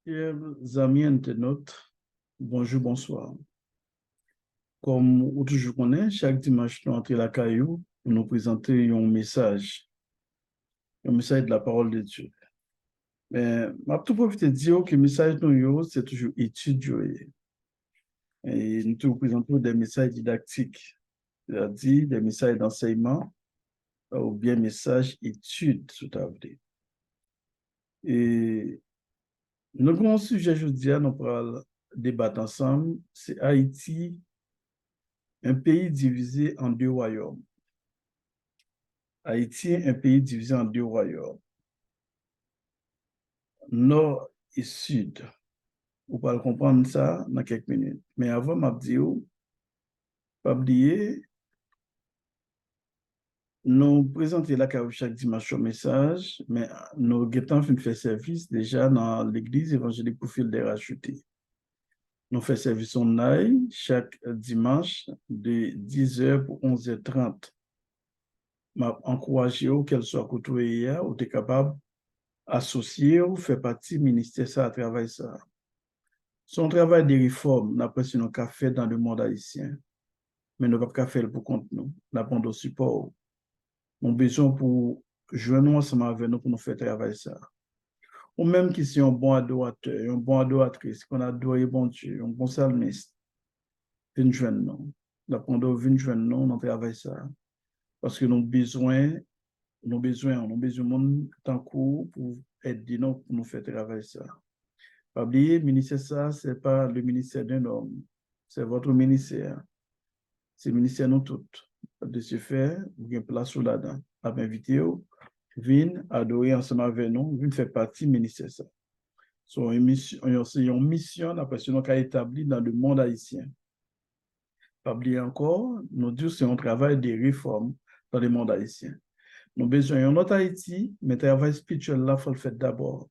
Chers amis internautes, bonjour, bonsoir. Comme vous toujours connaissez, chaque dimanche, nous entrons la caillou pour nous présenter un message de la parole de Dieu. Mais je tout profiter de dire que le message nous, c'est toujours étudié. Et nous te présentons des messages didactiques, c'est-à-dire des messages d'enseignement ou bien messages études, tout à fait. Et nous avons un sujet aujourd'hui, nous pourrons débattre ensemble, c'est Haïti, un pays divisé en deux royaumes. Haïti, un pays divisé en deux royaumes, nord et sud. Vous pouvez comprendre ça dans quelques minutes. Mais avant, je vais vous pas oublier, nous présenter la carte chaque dimanche au message, mais nous avons fait service déjà dans l'église évangélique pour fil des rachetés. Nous faisons service en live chaque dimanche de 10h pour 11h30. Je encourage qu'elle soit côtoyée ou est capable associé ou fait partie du ministère ça à travers ça. Son travail de réforme, n'a pas si nous avons fait dans le monde haïtien, mais nous n'avons pas fait pour compte nous. Nous avons besoin de support. Nous avons besoin pour joindre ensemble avec nous pour nous faire travail ça. Ou même qui sont un bon adorateur, un bon adoratrice, qu'on a adoré bon Dieu, un bon psalmiste, viens joindre nous. Nous avons besoin de joindre nous dans le travail ça. Parce que nous avons besoin de monde tant pour aider nous pour nous faire travail ça. Pas oublier, le ministère, ça, ce n'est pas le ministère d'un homme, c'est votre ministère. C'est le ministère nous toutes. De ce fait, vous avez une place sur là-dedans. À m'inviter, venez adorer ensemble avec nous, venez faire partie du ministère. Ça. C'est une mission après ce qu'on a établi dans le monde haïtien. Pas oublier encore, nous disons que c'est un travail de réforme dans le monde haïtien. Nous avons besoin d'un autre Haïti, mais le travail spirituel là, il faut le faire d'abord.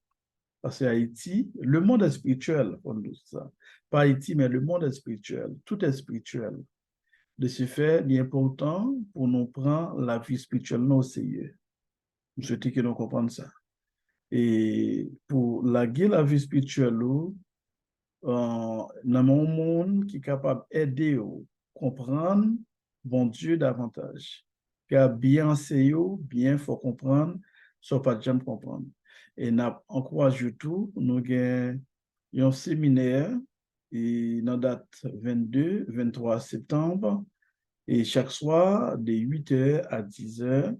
Parce que Haïti, le monde est spirituel, on dit ça. Pas Haïti, mais le monde est spirituel. Tout est spirituel. De ce fait, il est important pour nous prendre la vie spirituelle au sérieux. Je souhaite que nous comprenions ça. Et pour la vie spirituelle, dans mon monde qui est capable d'aider à comprendre bon Dieu davantage. Qui a bien enseigné, bien faut comprendre, soit pas de jamais comprendre. Et nous encourageons tout, nous avons un séminaire et dans date 22-23 septembre et chaque soir de 8h à 10h.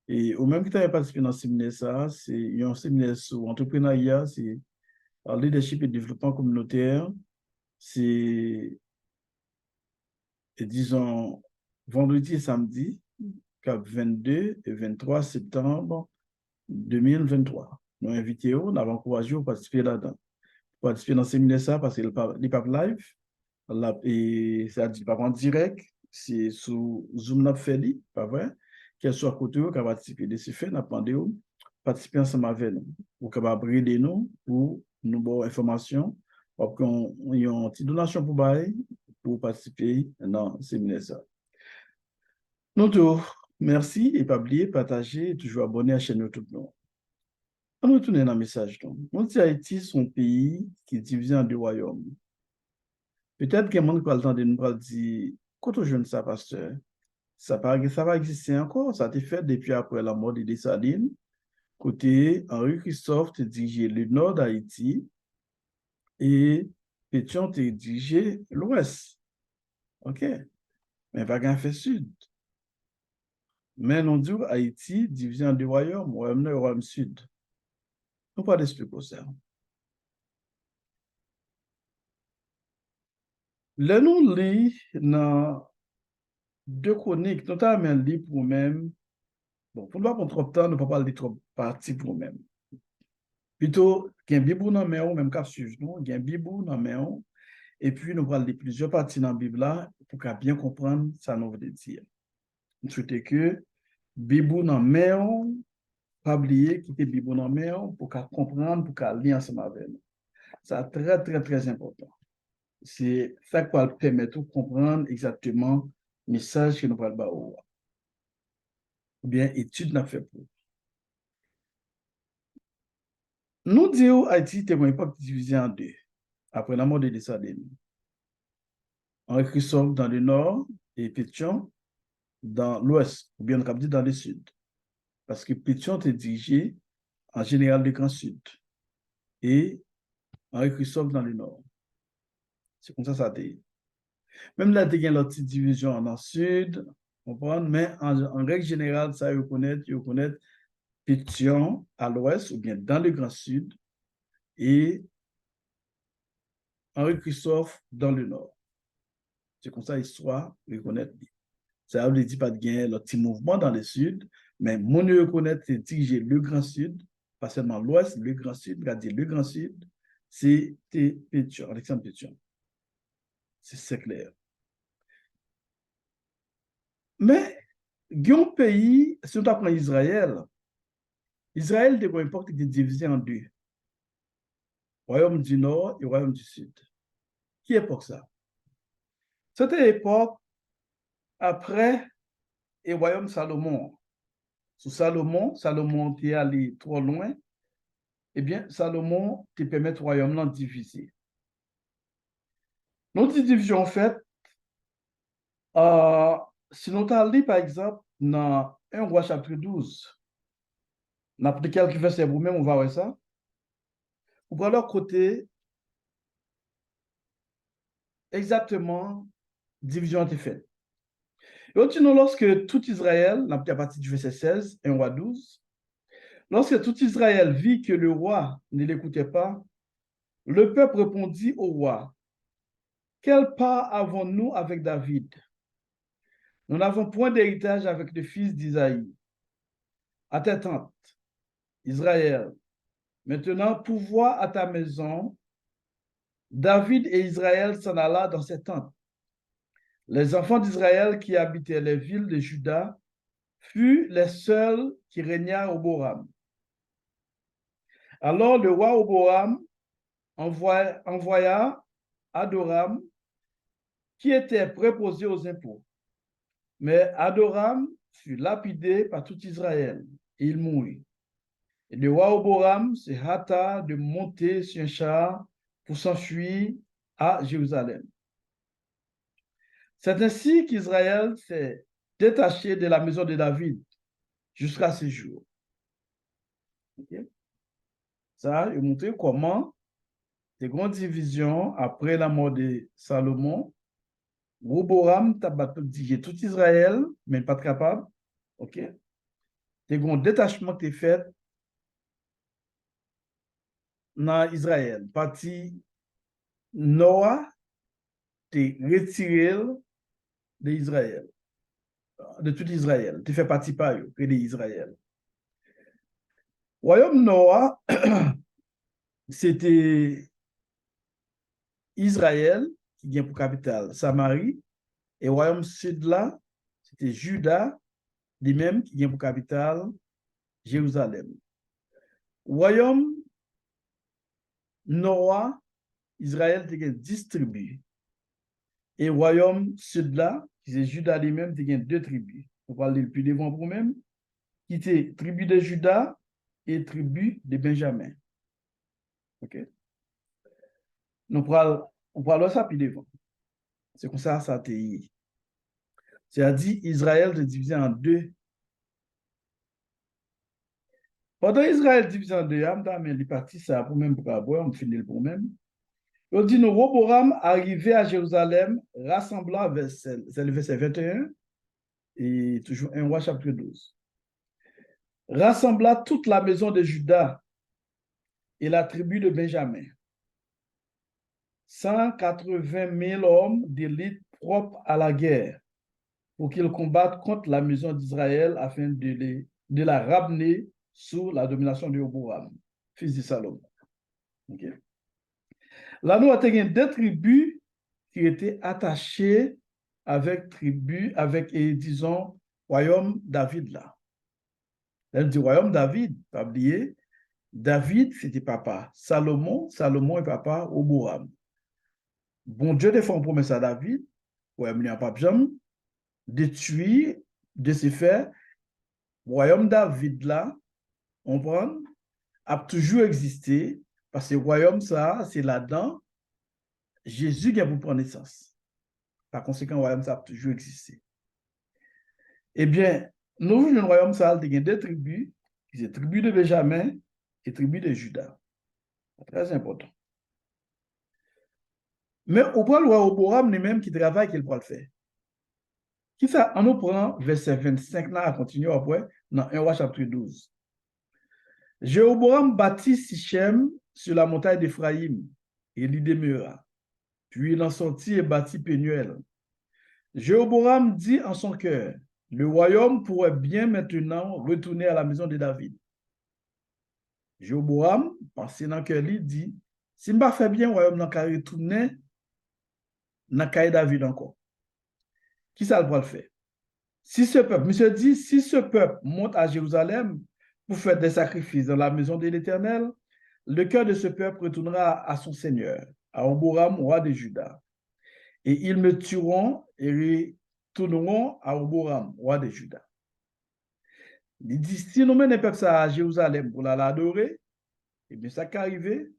Et au même que tu as participé dans ce séminaire, ça, c'est un séminaire sur l'entrepreneuriat, c'est le leadership et développement communautaire. C'est, disons, vendredi et samedi, 22 et 23 septembre 2023. Nous invitons, nous avons encouragé à participer là-dedans. Participer dans ce séminaire, ça, parce que n'est pas live, et ça dit pas en direct, c'est sous Zoom n'a fait, pas vrai? Qu'elle soit à côté, qu'elle participe de ce fait, n'a pas de participer ensemble avec nous, pour qu'elle va brider nous, pour nous avoir information, pour qu'on ait une petite donation pour participer dans ce séminaire. Ça. Nous tous, merci et pas oublier, partager et toujours abonner à la chaîne YouTube. On retourne dans le message. Nous dit Haïti, son pays qui est divisé en deux royaumes. Peut-être qu'il y a monde qui a le temps de nous dire, quand on jeune ça, pasteur, ça va exister encore, ça a été fait depuis après la mort de Dessalines. Côté Henri Christophe te dirigé le nord d'Haïti et Pétion te dirigé l'ouest. OK? Mais pas qu'un fait sud. Mais non dit Haïti divisé en deux royaumes, royaume nord et royaume sud. Nous pas d'expliquer ça. Le nous lit dans deux chroniques, notamment lit pour même. Bon, pour ne pas prendre trop de temps, nous ne pouvons pas lire trop partie pour nous-mêmes. Plutôt, il y a un bibou dans le même cap suivre nous, il y a un bibou dans le et puis nous allons lire plusieurs parties dans la Bible là pour bien comprendre ce que nous veut dire. Nous souhaitons que bibou dans le pas oublier qu'il était bibou dans le pour comprendre, pour lire ensemble avec nous. C'est très, très, très important. C'est ça qui va permettre de comprendre exactement le message que nous allons faire. Ou bien, étude n'a fait pour. Nous disons Haïti était une époque divisée en deux, après la mort de Dessalines. Henri Christophe dans le nord et Pétion dans l'ouest, ou bien on dit dans le sud. Parce que Pétion était dirigé en général du Grand Sud et Henri Christophe dans le nord. C'est comme ça a été. Même là, il y a une petite division en le sud, mais en règle générale, ça reconnaît Pétion à l'ouest ou bien dans le Grand Sud et Henri Christophe dans le nord. C'est comme ça l'histoire reconnaît. Ça veut dire pas de gagner le petit mouvement dans le sud, mais mon reconnaît c'est diriger le Grand Sud, pas seulement l'ouest, le Grand Sud, regardez le Grand Sud, c'était Pétion, Alexandre Pétion. C'est clair. Mais, un pays, si on prend Israël, Israël, de une époque, était divisé en deux. Royaume du Nord et Royaume du Sud. Qui époque ça? C'était l'époque après le Royaume Salomon. Sous Salomon, Salomon était allé trop loin. Eh bien, Salomon te permet au royaume de diviser. Notre division, en fait, si nous allons, par exemple, dans 1 roi chapitre 12, n'importe quelques versets vous-même, on va voir ça. Ou pour leur côté, exactement, division a été faite. Et continuons lorsque tout Israël, à partir du verset 16, 1 roi 12, lorsque tout Israël vit que le roi ne l'écoutait pas, le peuple répondit au roi, quelle part avons-nous avec David? Nous n'avons point d'héritage avec le fils d'Isaïe. À tes tentes, Israël, maintenant pouvoir à ta maison. David et Israël s'en alla dans ses tentes. Les enfants d'Israël qui habitaient les villes de Juda furent les seuls qui régnèrent au Boram. Alors le roi Oboram envoya Adoram, qui était préposé aux impôts. Mais Adoram fut lapidé par tout Israël et il mourut. Et le roi Oboram se hâta de monter sur un char pour s'enfuir à Jérusalem. C'est ainsi qu'Israël s'est détaché de la maison de David jusqu'à ce jour. Okay? Ça, il montre comment des grandes divisions après la mort de Salomon, Roboram t'a dirigé tout Israël, mais pas capable. OK? Des grands détachements qui fait dans Israël. Parti Noah t'es retiré d'Israël, de tout Israël. Tu fais partie par eux, de Israël. Royaume Noah, c'était Israël qui vient pour capitale Samarie, et royaume sud là, c'était Juda, lui-même qui vient pour capitale Jérusalem. Royaume nord, Israël était distribué. Et royaume sud là, qui c'est Juda lui-même, était deux tribus. On parle le plus devant pour même, qui était tribu de Juda et tribu de Benjamin. OK? On parle ça plus devant. C'est comme ça a été. C'est-à-dire, Israël est divisé en deux. Pendant Israël divisé en deux, mais les parties, ça pour même pour avoir, on finit pour même. On dit, nous, Roboram arrivé à Jérusalem, rassemblant, c'est le verset 21, et toujours 1 roi chapitre 12. Rassembla toute la maison de Juda et la tribu de Benjamin. 180 000 hommes d'élite propres à la guerre pour qu'ils combattent contre la maison d'Israël afin de la ramener sous la domination de Roboram, fils de Salomon. Okay. Là, nous avons deux tribus qui étaient attachées avec disons, royaume David là. Là, du royaume David, pas oublier, David, c'était papa. Salomon est papa Roboram. Bon Dieu défend promesse à David, royaume n'a pas besoin de tuer, de se faire, royaume David là, on prend, a toujours existé, parce que le royaume, ça, c'est là-dedans, Jésus qui a pour prendre naissance. Par conséquent, le royaume, ça a toujours existé. Eh bien, nous vivons un royaume, ça a deux tribus, qui sont tribu de Benjamin et tribu de Juda. Très important. Mais au point le roi Oboram lui-même qui travaille, qu'il peut le faire. Qui ça, on nous prend verset 25 là, à continuer après, dans 1 roi chapitre 12. Jéhoboam bâtit Sichem sur la montagne d'Éphraïm, et il y demeura. Puis il en sortit et bâtit Pénuel. Jéhoboam dit en son cœur, le royaume pourrait bien maintenant retourner à la maison de David. Jéhoboam, pensé dans le cœur, lui dit, si je ne fais bien, le royaume n'a qu'à retourner dans le David encore. Qui ça va le faire? Si ce peuple, monsieur dit, si ce peuple monte à Jérusalem pour faire des sacrifices dans la maison de l'Éternel, le cœur de ce peuple retournera à son Seigneur, à Oboram, roi de Juda. Et ils me tueront et retourneront à Oboram, roi de Juda. Il dit, si nous menons le peuple à Jérusalem pour l'adorer, eh bien, ça qui arrivé, le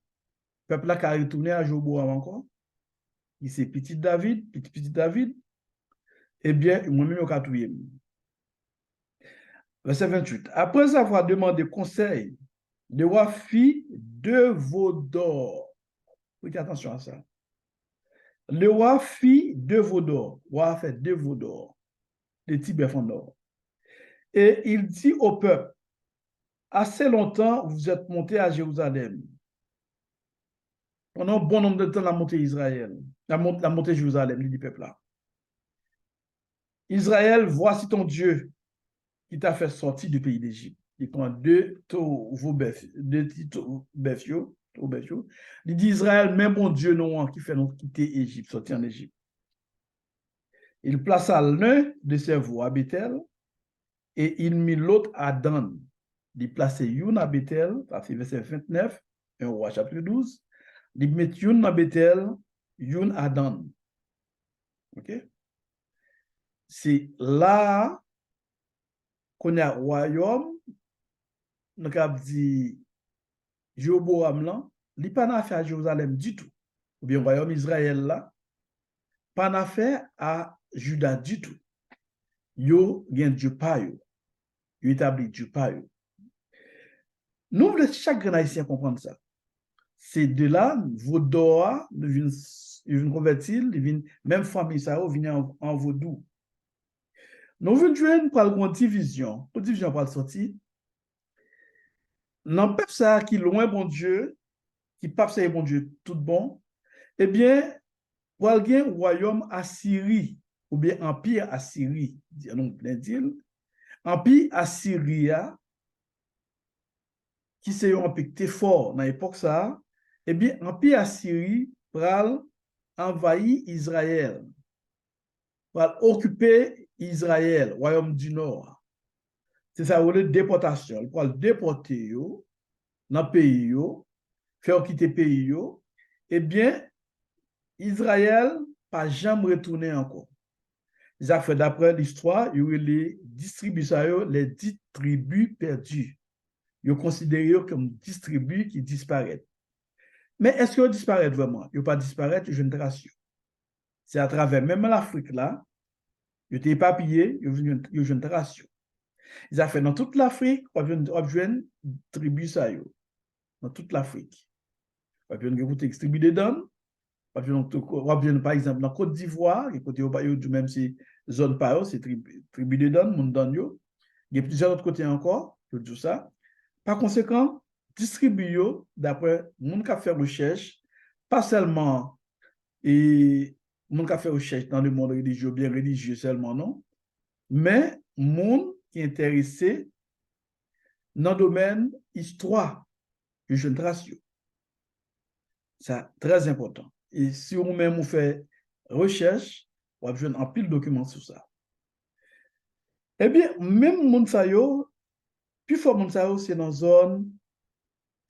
peuple là qui a retourné à Jéroboam encore. Il c'est petit David, petit David, eh bien, moi-même, je vais tout. Verset 28. Après avoir demandé conseil, le roi fit 2 veaux d'or. Faites attention à ça. Le roi fit 2 veaux d'or. Le roi a fait 2 veaux d'or. Des petits bœufs en or. Et il dit au peuple, assez longtemps, vous êtes montés à Jérusalem. Pendant un bon nombre de temps, la montée Israël, la montée Jérusalem, il dit peuple là. Israël, voici ton Dieu qui t'a fait sortir du pays d'Égypte. Il prend 2 bœufs. Il dit Israël, même mon Dieu non qui fait nous quitter Égypte, sortir en Égypte. Il plaça l'un de ses veaux à Bethel et il mit l'autre à Dan. Il plaçait une à Bethel, c'est verset 29, 1 roi chapitre 12. Il met une à Bethel, une à Dan. OK? C'est là qu'on a royaume, nous avons dit Jéhoboam là, il n'a pas affaire à Jérusalem du tout. Ou bien royaume Israël là, pas affaire à Juda du tout. Yo gen Dieu pa yo. Yo établi Dieu pa yo. Nous voulons chaque grand haïtien comprendre ça. C'est de là, Vaudoa, nous viennent convertir, même famille ça, vient en vaudou. Nous voulons jouer pour une division. Pour division pour sortir. Non, peuple ça qui loin bon Dieu, qui pape ça bon Dieu tout bon, eh bien, pour un royaume Assyrie, ou bien empire Assyrie, non, plein d'îles, empire Assyria, qui c'est un empire qui fort dans l'époque ça, eh bien, empire Assyrie pral envahir Israël, pral occuper Israël, royaume du Nord. C'est ça, ou le déportation. Il pral déporter yo, dans le pays yo, faire quitter le pays yo, eh bien, Israël pas jamais retourné encore. Ils ont fait d'après l'histoire, il y a les distributeurs, les 10 tribus perdues. Ils sont considérés comme 10 tribus qui disparaissent. Mais est-ce qu'ils disparaissent vraiment? Ils ne pas disparaître, une génération. C'est à travers même l'Afrique là, ils étaient éparpillés, ils ont une génération. Ils ont fait dans toute l'Afrique, ils ont une tribu ça, dans toute l'Afrique. Ils ont une tribu de Dan, par exemple, dans Côte d'Ivoire, côté même si zone par c'est tribu de Dan, mon Dan yo. Il y a plusieurs autres côtés encore, tout ça. Par conséquent, distribuer d'après mon qui a fait recherche, pas seulement et mon qui a fait recherche dans le monde religieux, bien religieux seulement non, mais mon qui est intéressé dans le domaine histoire de génération. C'est très important. Et si vous-même vous faites recherche, vous avez un pile de documents sur ça. Eh bien, même mon sayo, plus fort mon sayo, c'est dans zone,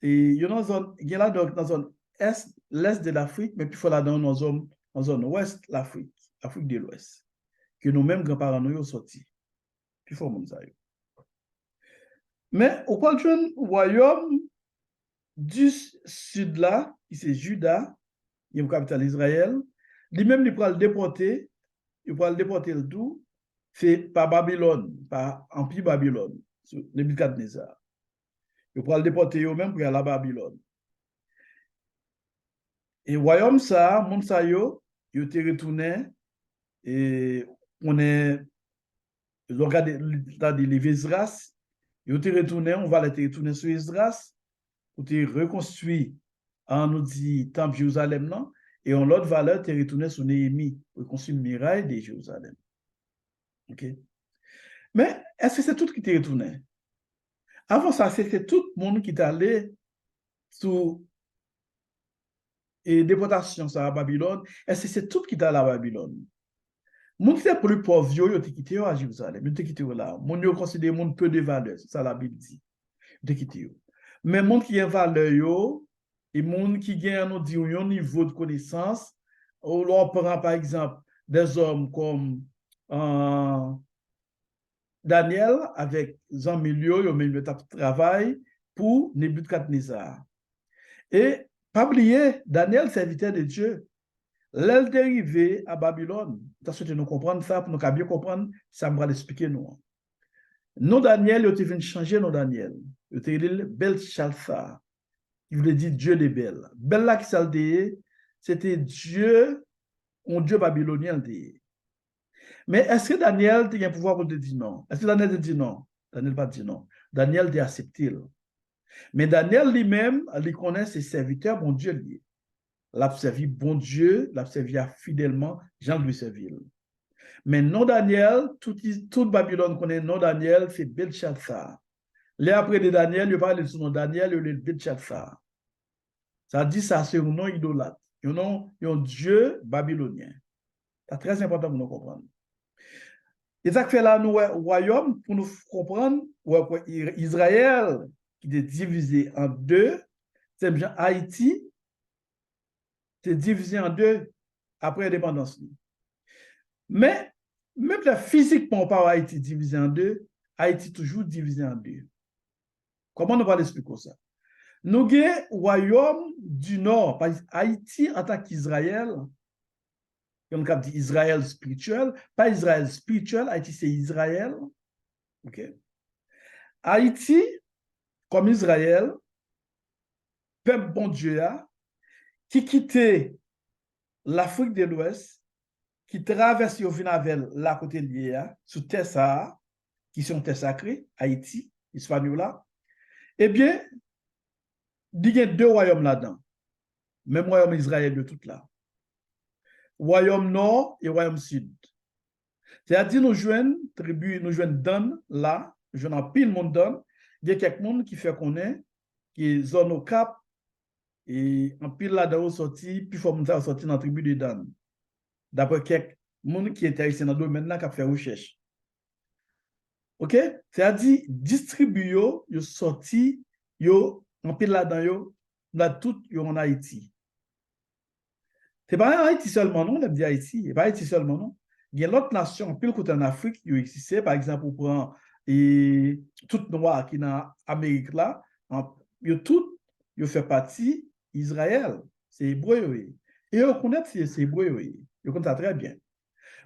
et il y a là dans la zone est, l'est de l'Afrique, mais plus fort là dans zone ouest l'Afrique, Afrique de l'Ouest, que nous-mêmes grands-parents nous ont sorti. Plus fort mon sayo. Mais au point de royaume du sud là, qui c'est Juda, qui est le capital Israël, lui-même, il pourra le déporter, le tout, c'est par Babylone, par Empire Babylone, sur Nebuchadnezzar. Il pourra le déporter eux-mêmes pour aller à la Babylone. Et royaume ça, moun sa yo, yo te retourné, et on est, ils ont regardé les Esdras, yo te retourné, on va les retourner sur Esdras, pour te reconstruire en nous dit temple Jérusalem, non? Et en l'autre valeur, tu es retourné sur Néhémie pour construire une muraille de Jérusalem. OK? Mais est-ce que c'est tout qui t'est retourné? Avant ça, c'était tout le monde qui est allé sous déportation à Babylone. Est-ce que c'est tout qui est allé à Babylone? Moun qui est plus pauvre, yo te quitté à Jérusalem, yo te quitté là. Moun yo considère moun peu de valeur, c'est ça la Bible dit. Yo te quitté yo. Mais moun qui a valeur yo, et moun qui gagne un niveau de connaissance, on prend par exemple des hommes comme Daniel avec Jean Milio, ils ont mis le travail pour Nebuchadnezzar. Et pas oublier, Daniel, serviteur de Dieu, l'elle dérivé à Babylone. Tu as nous comprendre ça, pour nous bien comprendre, ça me va l'expliquer nous. Non Daniel, il venu changer non Daniel. Il était dit Belshazzar. Il voulait dire Dieu des belles. Belle là qui s'aldéé, c'était Dieu, un Dieu babylonien. Mais est-ce que Daniel a un pouvoir pour te dire non? Est-ce que Daniel te dit non? Daniel pas dit non. Daniel a accepté. Mais Daniel lui-même, il connaît ses serviteurs, bon Dieu lié. L'a servi bon Dieu, l'a servi fidèlement, Jean lui servir. Mais non Daniel, tout Babylone connaît non Daniel, c'est Belshazzar. Là après de Daniel, il parle de son nom Daniel, il est Belshazzar. Ça dit ça, c'est un nom idolâtre. Un Dieu babylonien. C'est très important pour nous comprendre. Et ça fait là, nous, royaume, pour nous comprendre, Israël, qui est divisé en deux, c'est bien Haïti, c'est divisé en deux après l'indépendance. Mais, même là, physiquement, par Haïti divisé en deux, Haïti toujours divisé en deux. Comment nous allons expliquer ça? Nous avons royaume du Nord, Haïti en tant qu'Israël, on dit Israël spirituel, pas Israël spirituel, Haïti c'est Israël. OK? Haïti, comme Israël, peuple bon Dieu, qui quittait l'Afrique de l'Ouest, qui traverse au Vinavel, la côté de sous terre Sahara, qui sont terre sacrée, Haïti, Hispaniola, eh bien, il y a deux royaumes là-dedans. Même royaume Israël de tout là. Royaume nord et royaume sud. C'est-à-dire, nous jouons tribu, nous jouons Dan là, nous jouons en pile monde Dan. Il y a quelqu'un qui fait connaître, qui est zone au Cap, et en pile là-dedans sorti, puis il faut sortir dans la tribu de Dan. D'après quelques monde qui est intéressé dans le domaine là, qui a fait recherche. OK? C'est-à-dire, distribuer, yo sorti, yo, en pile là-dedans, yo, là tout, yo en Haïti. C'est pas en Haïti seulement, non, on dit Haïti, c'est pas Haïti seulement, non. Il y a d'autres nations, pile côté en Afrique, qui existent, par exemple, on prend tout noir qui est dans l'Amérique là, tout, ils fait partie d'Israël, c'est hébreu, oui. Et on connaît c'est hébreu, oui. Ils connaissent ça très bien.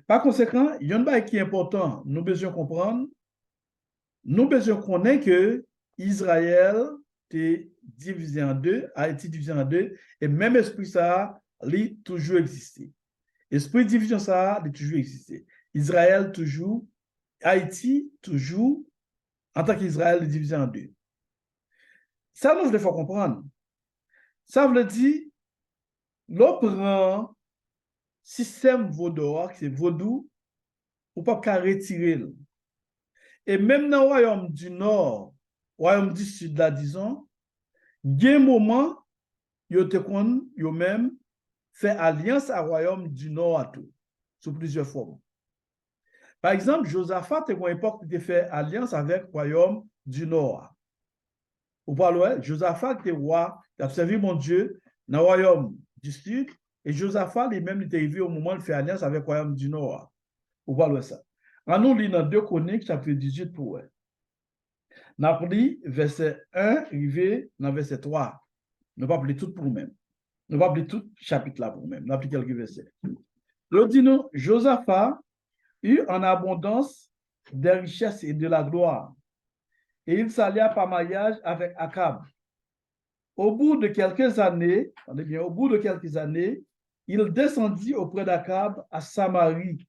Par conséquent, il y a un bail qui est important, nous besoin comprendre, nous besoin connaître que Israël est divisé en deux, Haïti divisé en deux, et même esprit ça, il toujours existé. Esprit de division ça, il toujours existé. Israël toujours, Haïti toujours, en tant qu'Israël, il est divisé en deux. Ça, nous devons comprendre. Ça veut dire, l'on prend système vaudou, c'est vaudou, pour pas qu'à retirer. Et même dans le royaume du Nord, royaume du Sud, là, disons, il y a un moment, yo même fait alliance à royaume du Nord à tout, sous plusieurs formes. Par exemple, Josaphat, à une époque, il a fait alliance avec le royaume du Nord. Vous parlez, Josaphat était roi, il a servi mon Dieu dans le royaume du Sud, et Josaphat, lui-même, il était arrivé au moment de faire alliance avec le royaume du Nord. Vous parlez ça. En nous lisons dans 2 Chroniques, chapitre 18 pour eux. Nous avons lu verset 1, arrivé dans verset 3. Nous pas appeler tout pour nous-mêmes. Nous pas appeler tout chapitre là pour nous-mêmes. Nous appeler quelques versets. Nous dit-nous, Josaphat eut en abondance des richesses et de la gloire. Et il s'allia par mariage avec Akab. Au bout de quelques années, attendez bien, au bout de quelques années, il descendit auprès d'Akab à Samarie.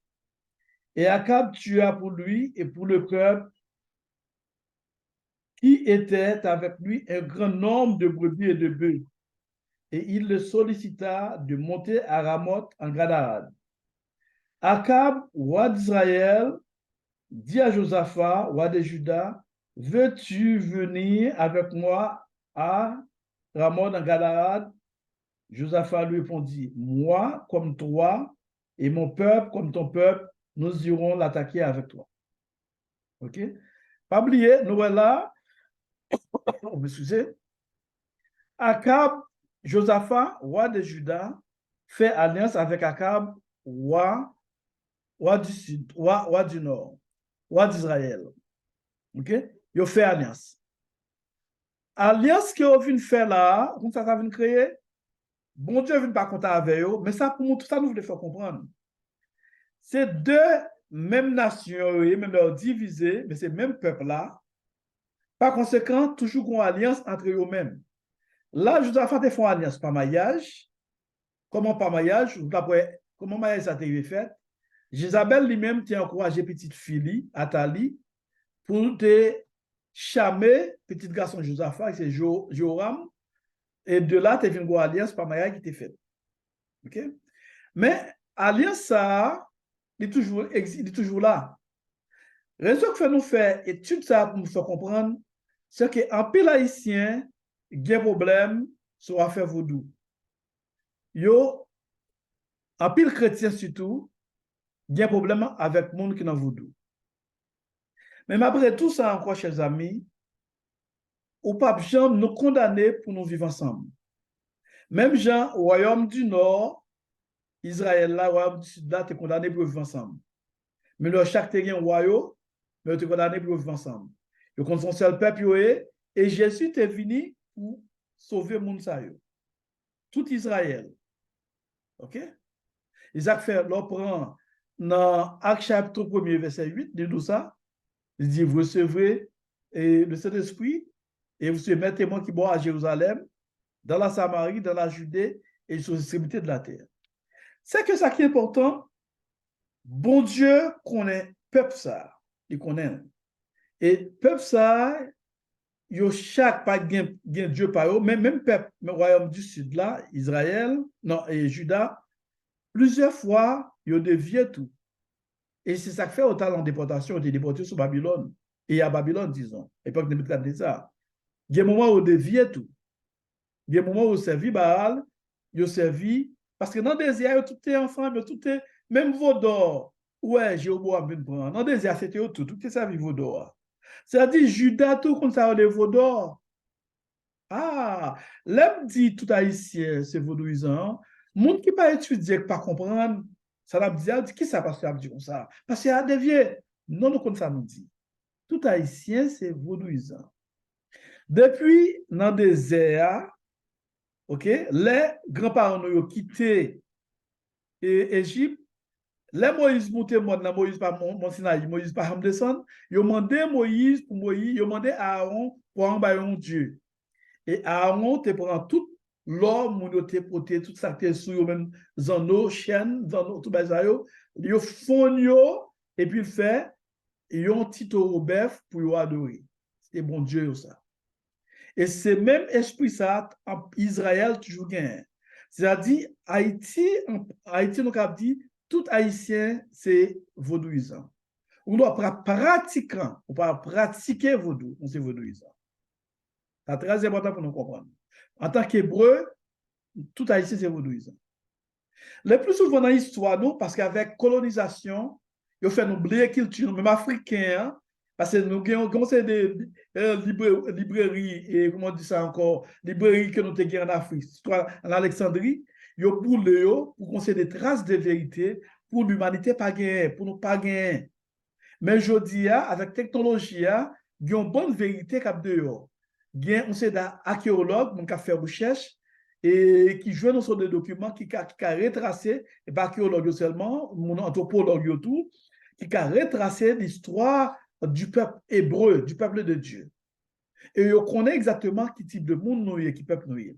Et Akab tua pour lui et pour le peuple qui était avec lui un grand nombre de brebis et de bœufs. Et il le sollicita de monter à Ramoth en Galade. Akab, roi d'Israël, dit à Josaphat, roi de Juda, veux-tu venir avec moi à Ramoth en Galade? Josaphat lui répondit, moi comme toi et mon peuple comme ton peuple, nous irons l'attaquer avec toi. OK? Pas oublier, nous là, excusez, Akab, Josaphat, roi de Juda, fait alliance avec Akab, roi du sud, roi du nord, roi d'Israël. OK? Ils fait alliance. Alliance que vous venez faire là, comme ça vient créer, bon Dieu vient pas compter avec eux, mais ça pour nous, tout ça nous voulons faire comprendre. C'est deux mêmes nations, même leur divisées, mais c'est le même peuple là. Par conséquent, toujours une alliance entre eux-mêmes. Là, Josaphat fait une alliance par mariage. Comment par mariage? Comment mariage a été fait? Jézabel lui-même t'a encouragé petite fille, Athalie, pour te chamer petit garçon Josaphat, c'est Joram, et de là, tu as une alliance par mariage qui t'est faite. OK? Mais alliance, ça, il est toujours là. Raison que fait nous faire étude ça pour nous faire comprendre, c'est qu'en pile haïtien, il y a un problème sur l'affaire vaudou. Yo, en pile chrétien surtout, il y a un problème avec le monde qui est dans vaudou. Mais après tout ça encore, chers amis, au pape Jean nous condamner pour nous vivre ensemble. Même Jean, au royaume du Nord, Israël là, au royaume du Sud là, tu es condamné pour vivre ensemble. Mais le chaque terrain royaume, mais tu es condamné pour vivre ensemble. Ils sont son seul peuple et Jésus est venu pour sauver le monde. Tout Israël. OK? Isaac fait, l'on prend dans Acte chapitre 1er, verset 8, dit nous ça. Il dit, vous recevrez le Saint-Esprit et vous serez mes témoins qui vont à Jérusalem, dans la Samarie, dans la Judée et sur les extrémités de la terre. C'est que ça qui est important, bon Dieu connaît peuple ça, il connaît. Et peuple ça, yo chaque pas gain Dieu par eux, même peuple, le royaume du sud là, Israël, non, et Juda, plusieurs fois, yo dévié tout. Et c'est ça qui fait autant en déportation, ils déportés sur Babylone. Et à Babylone, disons, époque de Nebuchadnezzar. Il y a un moment où ils dévié tout. Il y a un moment où ils servi Baal, ils servi, parce que dans le désert, tout est ensemble, tout est, même Vaudor, ouais, j'ai au bois de prendre. Dans le désert, c'était tout est servi Vaudor. C'est-à-dire, Judas, tout comme ça, les Vaudor. Ah, l'homme dit tout haïtien, c'est vaudouisant. Monde qui pas étudier, qui pas comprendre, ça l'a dit, qui ça parce qu'il a dit comme ça? Parce qu'il a dévié. Non, nous, comme ça nous dit. Tout haïtien, c'est vaudouisant. Depuis, dans le désert, ok, les grands-parents ont quitté l'Égypte. Les Moïse monté Moïse par Mont Sinaï, Moïse par descendre, ils ont demandé Moïse pour Moïse, ils ont demandé à Aaron pour envoyer Dieu. Et Aaron te prend tout l'or, moun te pote, tout ça qui est sous yo, même zano, chien, zano, tout ça yo, yo fon yo, et puis il fait, yon petit taureau bœuf pour yo adorer. C'est bon Dieu ça. Et c'est même esprit ça, en Israël toujours gagne. C'est-à-dire, Haïti, nous avons dit, tout haïtien, c'est vaudouisant. On doit pratiquer, on peut pratiquer vaudou, on c'est vaudouisant. C'est très important pour nous comprendre. En tant qu'hébreu, tout haïtien, c'est vaudouisant. Le plus souvent dans l'histoire, nous, parce qu'avec colonisation, ils ont fait nous oublier la culture, même africain, parce que nous avons des librairies, et comment on dit ça encore, librairies que nous avons en Afrique, en Alexandrie, ils ont boulé pour qu'on ait des traces de vérité pour l'humanité pas gagner, pour nous pas gagner. Mais je dis, avec technologie, il y a une bonne vérité cap dehors. on sait d'archéologues, qui a fait recherche, et qui jouent dans des documents qui a retracé, et pas archéologue seulement, mon anthropologue tout, qui a retracé l'histoire du peuple hébreu, du peuple de Dieu. Et on connaît exactement quel type de monde nous est, qui peuple nous est.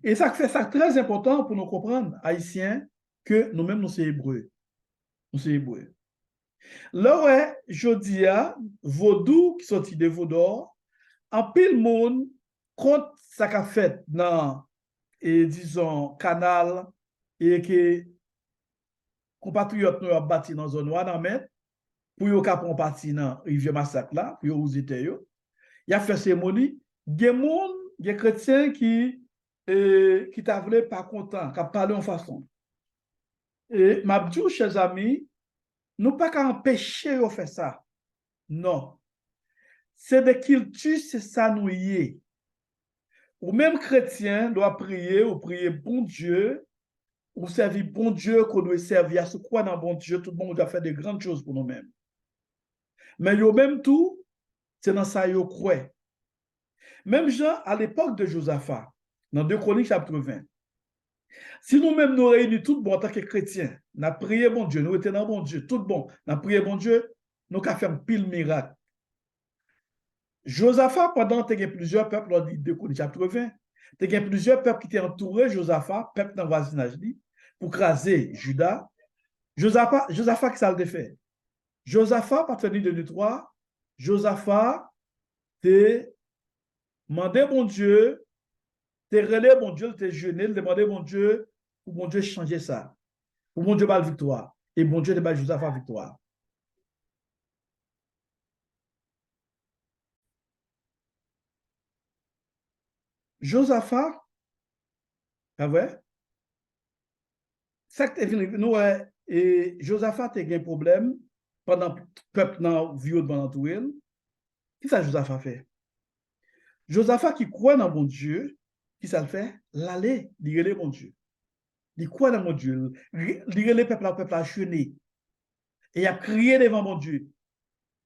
Et ça fait ça très important pour nous comprendre, haïtiens, que nous-mêmes, nous sommes hébreux. Nous sommes hébreux. Là, ouais, je dis à Vaudou qui sorti de Vaudor, en pile monde, contre ça qu'a fait dans, et disons, canal, et que compatriotes nous ont bâti dans zone Ouanamet, pour yon ka prendre parti dans rivière massacre là, pour yon usiter yo. Il a fait cérémonie, des monde, des chrétiens qui t'a voulu pas content, qui a parlé en façon. Et m'a dit, chers amis, nous pas qu'à empêcher de faire ça. Non. C'est de culture, c'est ça nous y est. Ou même chrétien doit prier, ou prier bon Dieu, ou servir bon Dieu, qu'on doit servir à ce quoi dans bon Dieu, tout le monde doit faire de grandes choses pour nous-mêmes. Mais yo même tout, c'est dans ça yo croit. Même Jean, à l'époque de Josaphat, dans 2 Chroniques chapitre 20, si nous-mêmes nous réunissons tout bon en tant que chrétiens, nous avons prié bon Dieu, nous étions dans bon Dieu, tout bon, nous avons prié bon Dieu, nous avons fait un pile miracle. Josaphat, pendant que tu as plusieurs peuples, dans 2 Chroniques chapitre 20, tu as plusieurs peuples qui étaient entourés Josaphat, peuple dans le voisinage, pour craser Judas. Josaphat, qui ça le fait? Josaphat, partir de 2003, Josaphat, t'es demandé bon Dieu, t'es relé bon Dieu, t'es jeûné, demandé bon Dieu, pour bon Dieu changer ça. Pour bon Dieu, la victoire. Et bon Dieu, de Josaphat victoire. Josaphat, ah ouais, ça que nous, et Josaphat a un problème pendant le peuple dans le vieux devant l'entouré. Qu'est-ce que Josaphat fait? Josaphat qui croit dans mon Dieu, qui ça le fait? L'aller, il mon Dieu. Il croit dans mon Dieu. Il le peuple à chenir. Et il a crié devant mon Dieu.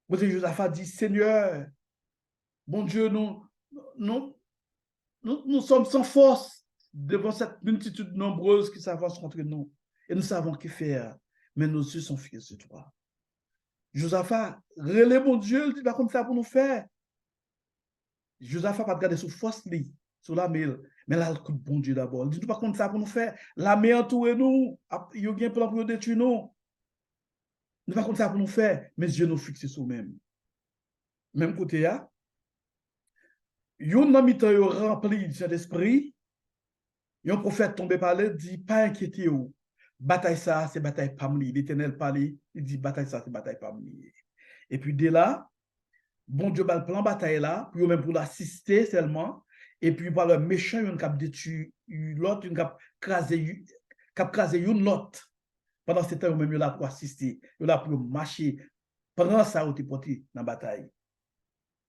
Josaphat dit, Seigneur, mon Dieu, nous sommes sans force devant cette multitude nombreuse qui s'avance contre nous. Et nous savons que faire. Mais nos yeux sont fixés sur toi. Josaphat, relève mon Dieu, il dit pas comme ça pour nous faire. Josaphat pas regarder sur force, sur la main. Mais là, le coup de bon Dieu d'abord. Il dit pas comme ça pour nous faire. La main entoure nous. Il y a un plan pour nous détruire nous. Nous pas comme ça pour nous faire. Mais Dieu nous fixe sur nous-mêmes. Même côté, là, yon nan mitan yo rempli du Saint-Esprit, yon prophète tombé par là, dit, pas inquiétez-vous. Bataille ça, c'est bataille pamli. L'Éternel parle, il dit, bataille ça, c'est bataille pamli. Et puis dès là, bon Dieu, le plan bataille là, puis même pour l'assister seulement, et puis par le méchant, yon cap détruit l'autre, yon cap crasé yon l'autre. Pendant ce temps, yon même yon là pour assister, yon là pour marcher, pendant ça, yon te porté dans la bataille.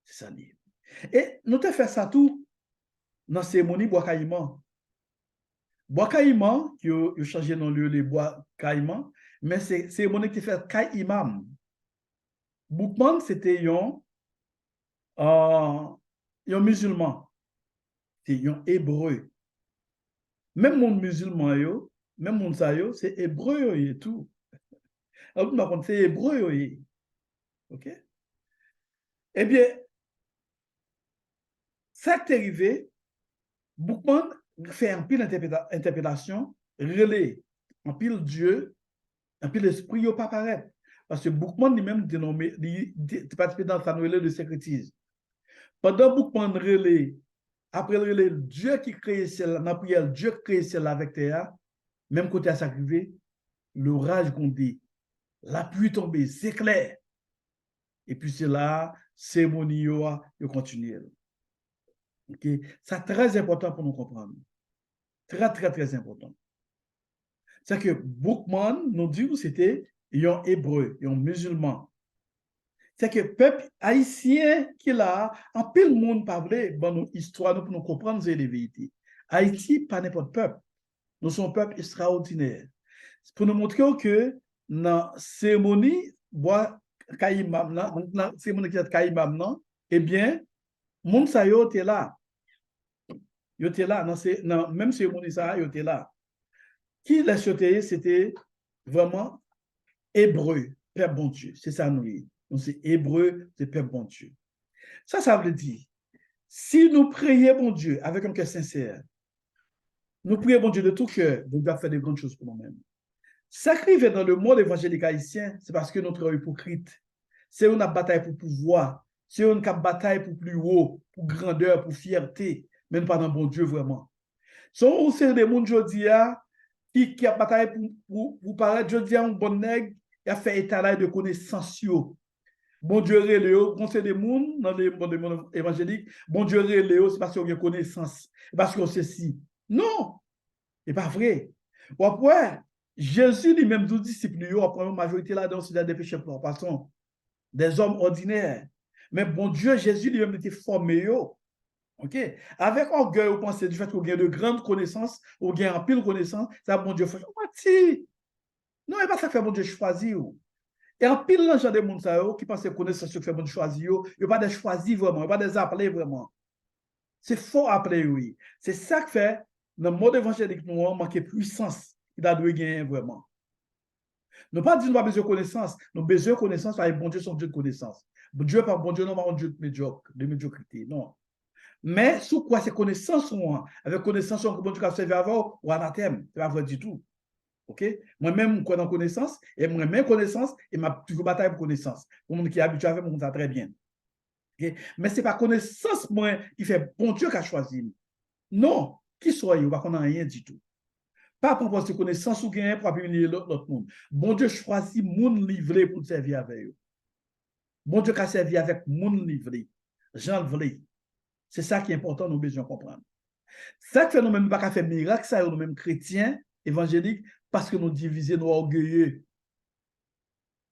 C'est ça. Et nous te fait ça tout dans la cérémonie bois caïman. Bois caïman, qui a changé dans le lieu les bois caïman, mais c'est cérémonie qui fait caïmam. Boukman, c'était un musulman, c'est un hébreu. Même mon musulman, même mon ça, c'est hébreu et tout. Alors, par contre, c'est hébreu. OK? Eh bien, ça qui est arrivé, Boukman fait un pile d'interprétation, relais, un pile Dieu, un pile l'esprit, il ne pas paraître. Parce que Boukman lui-même dénommé, il participé dans sa relais de sécrétisme. Pendant Boukman relais, après le relais, Dieu qui crée celle, dans la prière, Dieu qui crée celle avec terre, même côté à s'arriver, l'orage grondé, la pluie tombée, c'est clair. Et puis c'est là, cérémonie, il continue. Okay? C'est très important pour nous comprendre. Très, très, très important. C'est que Boukman nous dit que c'était un hébreu, un musulman. C'est que le peuple haïtien qui est là, en pile monde pas vrai, dans nos histoires, nous pour nous comprendre les vérités. Haïti, pas n'importe peuple. Nous sommes un peuple extraordinaire. Pour nous montrer que dans la cérémonie, dans la cérémonie qui est Kaïmam, eh bien, Moun sa yo te là. Yo te là, non, même si moun ça, yo te là. Qui les choté, c'était vraiment hébreu, Père bon Dieu. C'est ça nous. Donc c'est hébreu, c'est Père bon Dieu. Ça veut dire, si nous prions bon Dieu avec un cœur sincère, nous prions bon Dieu de tout cœur, Dieu va faire de grandes choses pour nous-mêmes. Ça qui arrive dans le monde évangélique haïtien, c'est parce que nous sommes hypocrites. C'est une bataille pour pouvoir, c'est une bataille pour plus haut, pour grandeur, pour fierté, même pas dans bon Dieu vraiment. Sont aussi des gens aujourd'hui qui a bataille pour paraître, je dis un bon nègre, il a fait état de connaissances. Bon Dieu Léo, conseil des gens dans le monde évangélique, bon Dieu Léo, c'est parce qu'on a connaissance, parce qu'on sait si. Non, c'est pas vrai. Après, Jésus lui-même, 12 disciples, après la majorité là-dedans, c'est des pécheurs pour passant, des hommes ordinaires. Mais bon Dieu, Jésus lui-même était formé. OK? Avec orgueil, vous pensez du fait qu'on a de grandes connaissances, ou gagne en pile connaissance, ça, bon Dieu, fait. Non, et pas ça que fait bon Dieu choisir. Et en pile, les gens de monde qui pensent connaissance que fait bon Dieu choisir, il n'y a pas de choisir vraiment, il n'y a pas des appelés vraiment. C'est faux appelé, oui. C'est ça que fait, dans le mode évangélique, nous avons manqué puissance. Il a dû gagner vraiment. Nous pas dit nous pas besoin de connaissance, nous avons besoin de connaissance parce que bon Dieu, son Dieu de connaissance. Dieu, pas bon Dieu, non, pas un Dieu de médiocrité, non. Mais sous quoi ces connaissances sont, avec connaissance que bon Dieu a servi avant, ou anathème, c'est pas vrai du tout. OK? Moi-même, je connais connaissance, et moi-même connaissance, et ma toujours bataille pour connaissance. Pour le monde qui est habitué avec moi, ça très bien. Okay? Mais ce n'est pas connaissance, moi, qui fait bon Dieu qui a choisi. Non, qui soit, il va qu'on n'a rien du tout. Pas pour penser connaissance ou gain pour appuyer l'autre monde. Bon Dieu choisit monde livré pour servir avec eux. Bon Dieu qui a servi avec monde livré. Jean livré. C'est ça qui est important, nous besoin comprendre. Ça que fait nous-mêmes pas faire miracle, ça nous-mêmes chrétiens, évangéliques, parce que nous divisons, nous orgueilleux.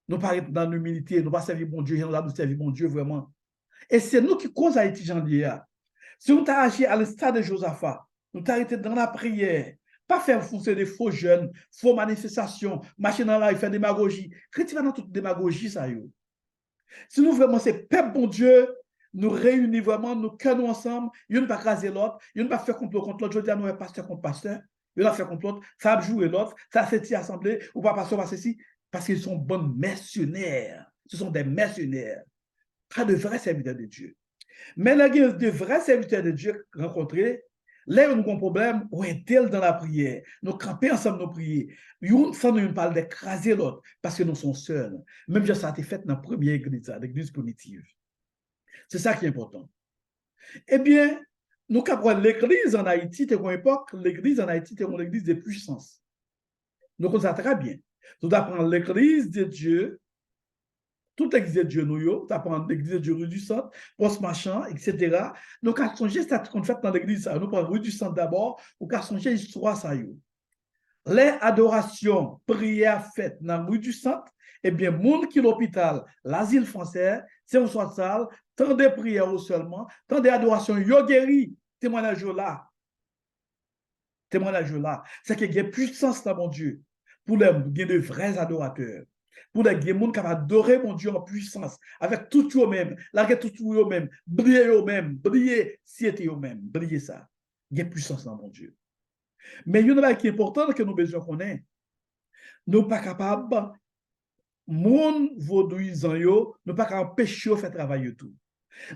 Nous pas dans l'humilité, nous pas servir bon Dieu, nous servir bon Dieu vraiment. Et c'est nous qui causons Haïti, Jean-Lier. Si nous t'as agi à l'instar de Josaphat, nous t'as arrêté dans la prière, pas faire foncer des faux jeunes, faux manifestations, marcher dans la rue, faire démagogie. Chrétien dans toute démagogie, ça y est. Si nous vraiment, c'est peuple bon Dieu, nous réunir vraiment, nous cœurs ensemble, il ne pas craser l'autre, il ne pas faire complot contre l'autre. Je dis à nous, pasteur contre pasteur, il a fait complot, ça a joué l'autre, ça a fait assemblée, ou pas pasteur, pas ceci, parce qu'ils sont bons mercenaires. Ce sont des mercenaires, pas de vrais serviteurs de Dieu. Mais là, il y a de vrais serviteurs de Dieu rencontrés. Là, nous avons un problème, on est tel dans la prière. Nous camper ensemble nos prières. Ça nous parle d'écraser l'autre parce que nous sommes seuls. Même si ça a été fait dans la première église, l'église primitive. C'est ça qui est important. Eh bien, nous avons l'église en Haïti, à une époque, l'église en Haïti était une église de puissance. Nous connaissons ça très bien. Nous apprenons l'église de Dieu, toute l'église de Dieu, nous apprenons l'église de Dieu, rue du Centre, poste machin, etc. Donc, à songer, c'est ce qu'on fait dans l'église, ça. Nous prenons rue du Centre d'abord, ou à songer l'histoire, ça y est. Les adorations, prières faites dans la rue du Centre, eh bien, monde qui l'hôpital, l'asile français, c'est une sorte de salle, tant de prières seulement, tant d'adorations, yo guéri, témoignage là. Témoignage là. C'est qu'il y a puissance dans mon Dieu pour les de vrais adorateurs. Pour les gens qui adorer mon Dieu en puissance, avec tout eux-mêmes, avec tout eux-mêmes, briller eux-mêmes, briller, siéter eux-mêmes, briller ça. Il y a puissance dans mon Dieu. Mais il y a une chose qui est importante que nous besoin connaître. Nous ne sommes pas capables, mon vaudouisant, nous ne sommes pas capables d'empêcher de faire travailler tout.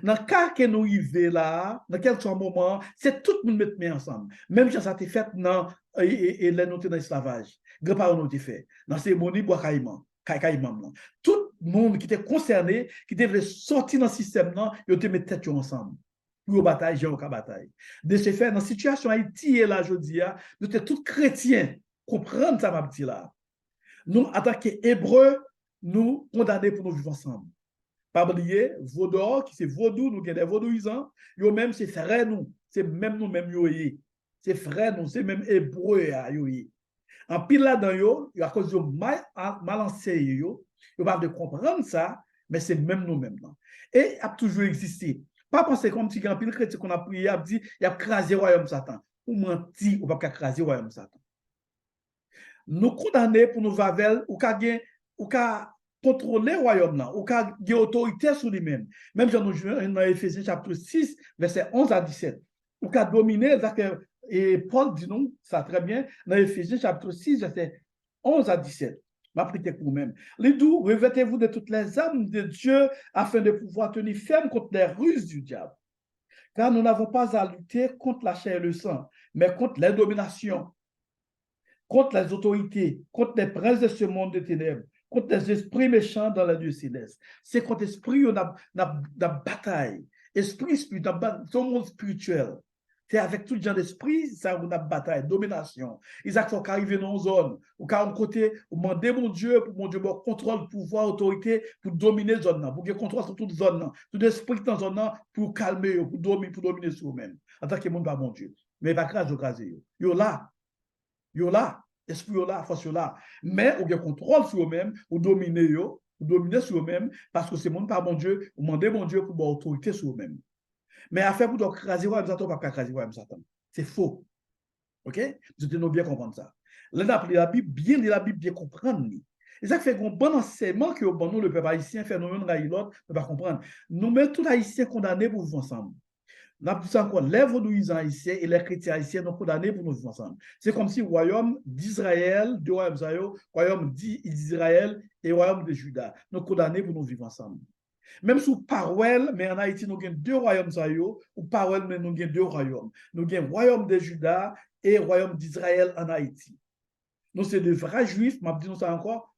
Dans le cas que nous vivons là, dans quel soit moment, c'est tout le monde met ensemble. Même si ça a été fait dans les notes dans l'esclavage. Grand-parents nous ont fait. Dans ces cérémonie, bois caïman. Tout le monde qui était concerné, qui devait sortir dans le système, ils ont mis tête ensemble. Pour bataille, j'ai aucun bataille. De ce fait, dans la situation Haïti et là, aujourd'hui, nous sommes tous chrétiens. Comprendre ça, ma petite là. Nous, en tant qu'Hébreux, nous condamnés pour nous vivre ensemble. Pas oublier, vaudor, qui c'est vaudou, nous avons des vaudouisants, eux même c'est frère nous, c'est même nous même yoye. C'est frère nous, c'est même hébreu yoye. En pile là-dedans yo, à cause de mal enseigné yo, ils pas de comprendre ça, mais c'est même nous même. Et a toujours existé. Pas penser comme si un pile chrétien qu'on a prié, a dit, il a crasé royaume Satan. Ou menti, ou pas craser royaume Satan. Nous condamner pour nous vavel ou ka contrôler le royaume là, ou qu'a une autorité sur lui-même. Même si nous jouons dans Éphésiens chapitre 6, verset 11 à 17. Ou qu'a dominer, et Paul dit nous, ça très bien, dans Éphésiens chapitre 6, verset 11 à 17. M'appliquez pour vous-même. Les doux, revêtez-vous de toutes les âmes de Dieu afin de pouvoir tenir ferme contre les ruses du diable. Car nous n'avons pas à lutter contre la chair et le sang, mais contre les dominations, contre les autorités, contre les princes de ce monde de ténèbres, contre les esprits méchants dans la lieu céleste. C'est contre l'esprit on a bataille. Esprit spirituel, dans le monde spirituel. C'est avec tout le genre d'esprit, ça on a bataille, domination. Ils sont arrivés dans une zone, ou quand on côté, on demande mon Dieu, pour mon Dieu, bon, contrôle, pouvoir, autorité, pour dominer la zone, pour qu'il contrôle sur toute zone, tout esprit dans la zone, pour calmer, pour dominer sur eux-mêmes. En tant que monde, pas mon Dieu. Mais pas grâce au cas, yo là, esprit yo là, force yo là. Mais ou bien contrôle sur eux-mêmes, ou dominer sur eux-mêmes, parce que c'est monde pas mon Dieu, ou demander mon Dieu pour avoir autorité sur eux-mêmes. Mais affaire pour donc craser ouais, Satan, pas craser ouais, Satan. C'est faux. OK? Vous devez bien comprendre ça. Là, on la Bible, bien lire la Bible, bien comprendre. Et ça fait un bon enseignement que bon, nous, le peuple haïtien, fait nous-mêmes, l'autre, ne pas comprendre. Nous mettons tous les haïtiens condamnés pour vivre ensemble. Nous avons dit encore, les vaudouisants haïtiens et les chrétiens haïtiens sont condamnés pour nous vivre ensemble. C'est comme si le royaume d'Israël, deux royaumes, royaume d'Israël et le royaume de Juda, nous condamnés pour nous vivre ensemble. Même sous parole, mais en Haïti, nous avons deux royaumes, ou parole, mais nous avons deux royaumes. Nous avons le royaume de Juda et le royaume d'Israël en Haïti. Nous, c'est de vrais juifs, je dis ça encore,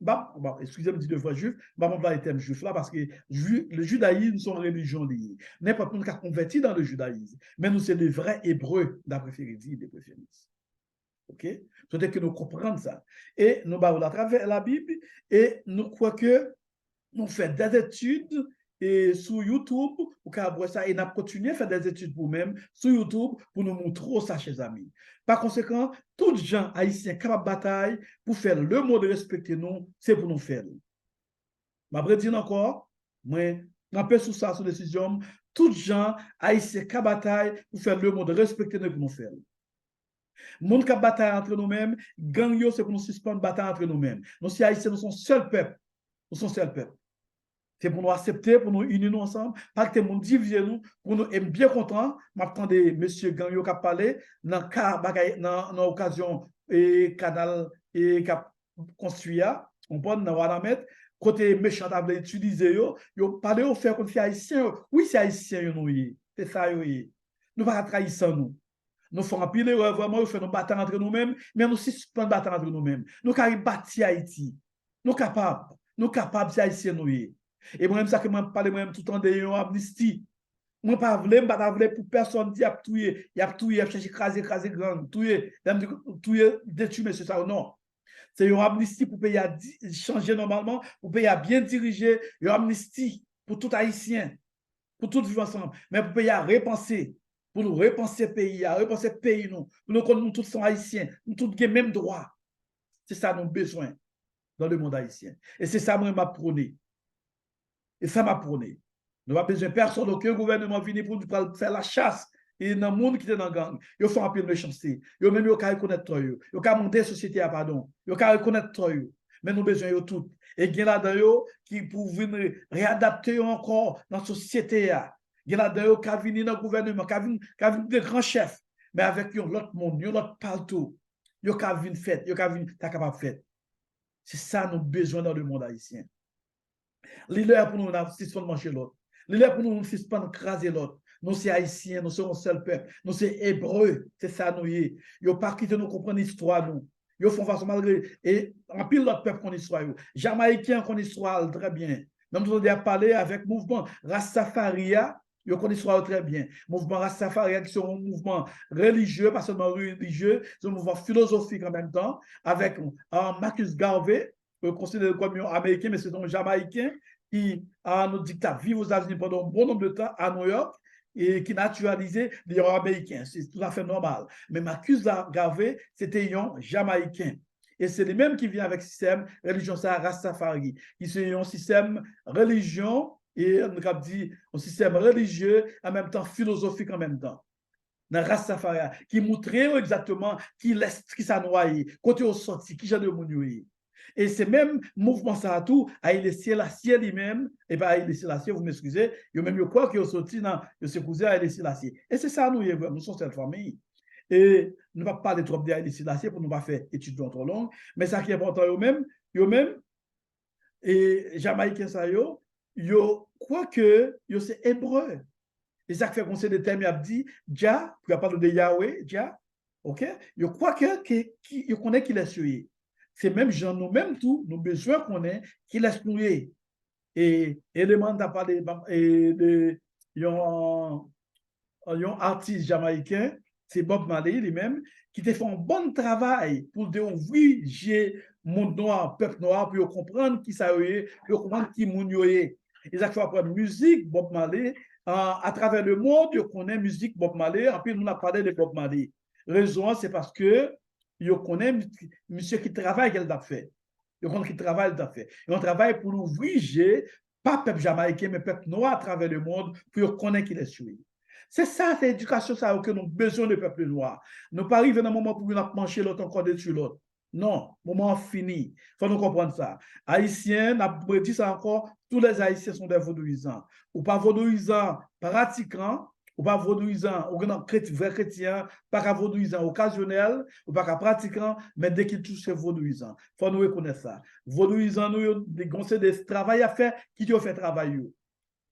excusez-moi, je dis de vrais juifs, je vais parler terme juif là, parce que le judaïsme sont religions liées. N'importe qui a converti dans le judaïsme, mais nous, c'est de vrais hébreux, d'après Férédie, des préférences. OK? C'est-à-dire que nous comprenons ça. Et nous parlons à travers la Bible, et nous croyons que nous faisons des études et sur YouTube, pour ça, et nous continuons à faire des études pour nous-mêmes sur YouTube pour nous montrer ça chez les amis. Par conséquent, tous les gens haïtiens capables de bataille pour faire le mot de respecter nous, c'est pour nous faire. Je vais dire encore, moi, je peu sur ça, sur décision, tous les gens haïtiens capables de bataille pour faire le mot de respecter nous pour nous faire. Monde qui bataille entre nous-mêmes, gang yo, c'est pour nous suspendre bataille entre nous-mêmes. Nous, si haïtiens, nous sommes seul peuple. Nous sommes seul peuple. C'est pour nous accepter, pour nous unir nous ensemble, pas que nous diviser nous, pour nous être bien contents. M'attendez monsieur Gagnon qui a parlé dans l'occasion et canal et qui a construit, on peut dans Wanamet, côté méchant à utiliser yo parlé au faire comme si haïtien, oui c'est haïtien nous c'est ça oui. Nous pas trahir sans nous. Nous faisons un pile vraiment, nous faisons battre entre nous-mêmes, mais nous suspendons battre entre nous-mêmes. Nous capables bâtir Haïti. Nous capables c'est haïtien nous. Et moi-même, ça que je parle moi-même tout le temps de l'amnistie. Moi, pas voulu, pas voulu pour personne dire à tuer, il a tué, il a cherché écraser grand, tuer, détruire, monsieur ça ou non. C'est une amnistie pour payer à changer normalement, pour payer à bien diriger, une amnistie pour tout haïtien, pour tout vivre ensemble, mais pour payer à repenser, pour nous repenser pays, à repenser pays, nous, pour nous tous sommes haïtiens, nous tous avons les mêmes droits. C'est ça nous besoin dans le monde haïtien. Et c'est ça moi m'a prôné. Et ça m'a prôné. Nous n'avons besoin de personne, aucun gouvernement venu pour nous faire la chasse. Et dans le monde qui est dans le gang, ils font un peu de méchanceté. Ils même ils reconnaître toi. Ils ont monter la société, pardon. Ils ont reconnaître toi. Mais nous avons besoin de tout. Et il y en a là-dedans qui pour venir réadapter encore dans la société. Il y en a là-dedans qui viennent dans le gouvernement, qui viennent des grands chefs, mais avec l'autre monde, l'autre partout. Ils ont venir faire, ils ont venir capable de faire. C'est ça nous avons besoin dans le monde haïtien. L'île pour nous suspendre manger l'autre. L'île pour nous suspendre craser l'autre. Nous, c'est haïtiens, nous sommes un seul peuple. Nous, c'est hébreux. C'est ça, nous. Ils n'ont pas quitté nous comprendre l'histoire, nous. Ils font façon malgré. Et en pile l'autre peuple qu'on histoire. Jamaïcains qu'on histoire très bien. Même nous avons parlé avec le mouvement Rastafaria. Ils connaissent l'histoire très bien. Mouvement Rastafaria, qui sont un mouvement religieux, pas seulement religieux, c'est un mouvement philosophique en même temps, avec Marcus Garvey, considéré comme un Américain, mais c'est un Jamaïcain qui a nos dictats vivre aux États-Unis pendant un bon nombre de temps à New York et qui naturalisé les Américains. C'est tout à fait normal. Mais Marcus Garvey, c'était un Jamaïcain. Et c'est les mêmes qui viennent avec le système religion Rastafari, qui c'est un système religion et on a dit un système religieux en même temps philosophique en même temps. Dans Rastafari, qui montrait exactement qui s'est noyé, côté au sorti, qui j'ai de mounoué. Et c'est même mouvement ça tout, Haïlé Sélassié lui-même, et pas Haïlé Sélassié, vous m'excusez, il même yo quoi qui ont sorti dans ce cousin Haïlé Sélassié. Et c'est ça, nous sommes cette famille. Et nous ne va pas parler trop de Haïlé Sélassié pour ne pas faire études trop longues, mais ça qui est important, eux-mêmes, et Jamaïcains, ça, yo quoi que, yo c'est hébreu. Et ça fait qu'on sait des termes, il a dit, Dja, pour parler de Yahweh, Dja, ok? Yo crois yo connaît qu'il est suivi. C'est même gens, nous-mêmes tout, nous besoin qu'on ait qu'il est suivi. Et élément d'à parler de un artiste jamaïcain, c'est Bob Marley lui-même, qui te fait un bon travail pour dire oui, j'ai monde noir, peuple noir, pour comprendre qui ça est, pour comprendre qui moun yo est. Et ça fait après musique Bob Marley, à travers le monde, on connaît musique Bob Marley, et puis nous avons parlé de Bob Marley. Raison, c'est parce que on connaît monsieur qui travaille qu'elle a fait. On connaît qui travaille qu'elle a fait. Et on travaille pour nous obliger, pas peuple jamaïcain, mais peuple noir à travers le monde, pour connaître qu'il est suivi. C'est ça, c'est l'éducation ça, que nous avons besoin de peuple noir. Nous pas arriver dans un moment pour nous mancher l'autre encore dessus l'autre. Non, moment fini. Il faut nous comprendre ça. Haïtiens, on dit ça encore, tous les Haïtiens sont des vaudouisants. Ou pas vaudouisants pratiquants, ou pas vaudouisants, ou vrai chrétien, pas vaudouisants occasionnels, ou pas pratiquants, mais dès qu'ils touchent vaudouisants. Il faut nous reconnaître ça. Vaudouisants, nous avons des travail à faire, qui ont fait travail.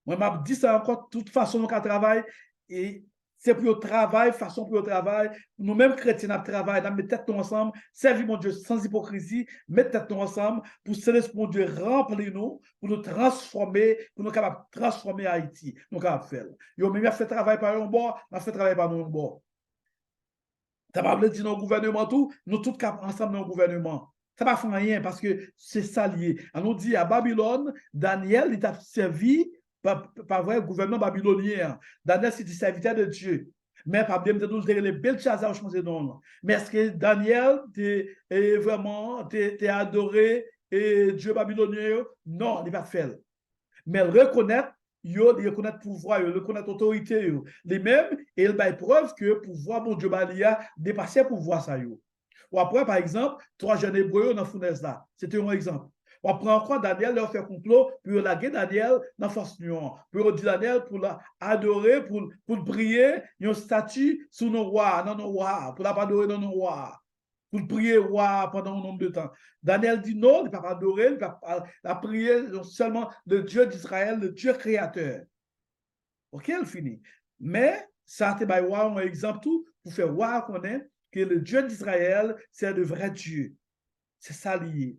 Moi, je dis ça encore, de toute façon, nous travaillons, et c'est pour le travail, façon pour le travail. Nous-mêmes, chrétiens, nous travaillons, nous mettons tête ensemble, servir mon Dieu sans hypocrisie, mettre tête ensemble pour célébrer mon Dieu, remplir nous, pour nous transformer, pour nous capables de transformer Haïti. Nous capables de faire. Yo, même fait travail par un bord, on fait travail par un bord. Ça va pas dire dans le gouvernement tout, nous tous ensemble dans le gouvernement. Ça va faire rien parce que c'est ça lié. On nous dit à Babylone, Daniel, il a servi par vrai gouvernement babylonien. Daniel, c'est du serviteur de Dieu. Mais pas bien de nous dire les belles choses à changer non. Mais est-ce que Daniel est vraiment adoré et Dieu babylonien? Non, il n'est pas fait. Mais reconnaître, il reconnaît pouvoir, il reconnaît autorité, les mêmes, et il a preuve que pouvoir, bon Dieu, a dépassé pouvoir ça. Ou après, par exemple, 3 jeunes hébreux dans Founès là. C'était un exemple. On prend encore Daniel, leur fait complot, pour laguer Daniel dans Force Nuon. Pour dire Daniel, pour l'adorer, pour prier, il y a une statue sous nos rois, dans nos rois, pour l'adorer dans nos rois. Pour prier roi pendant un nombre de temps. Daniel dit non, il ne va pas adorer, il va prier seulement le Dieu d'Israël, le Dieu créateur. Ok, il finit. Mais ça, c'est un exemple tout pour faire voir qu'on est que le Dieu d'Israël, c'est le vrai Dieu. C'est ça lié.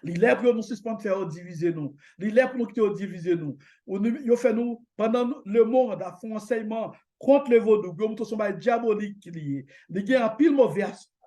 Il est pour nous suspendre faire diviser nous. Il est pour nous quitter diviser nous. Il fait nous, pendant le monde, à fond enseignement contre le vaudou, il y a un diabolique qui est lié. Il y a un pile mauvais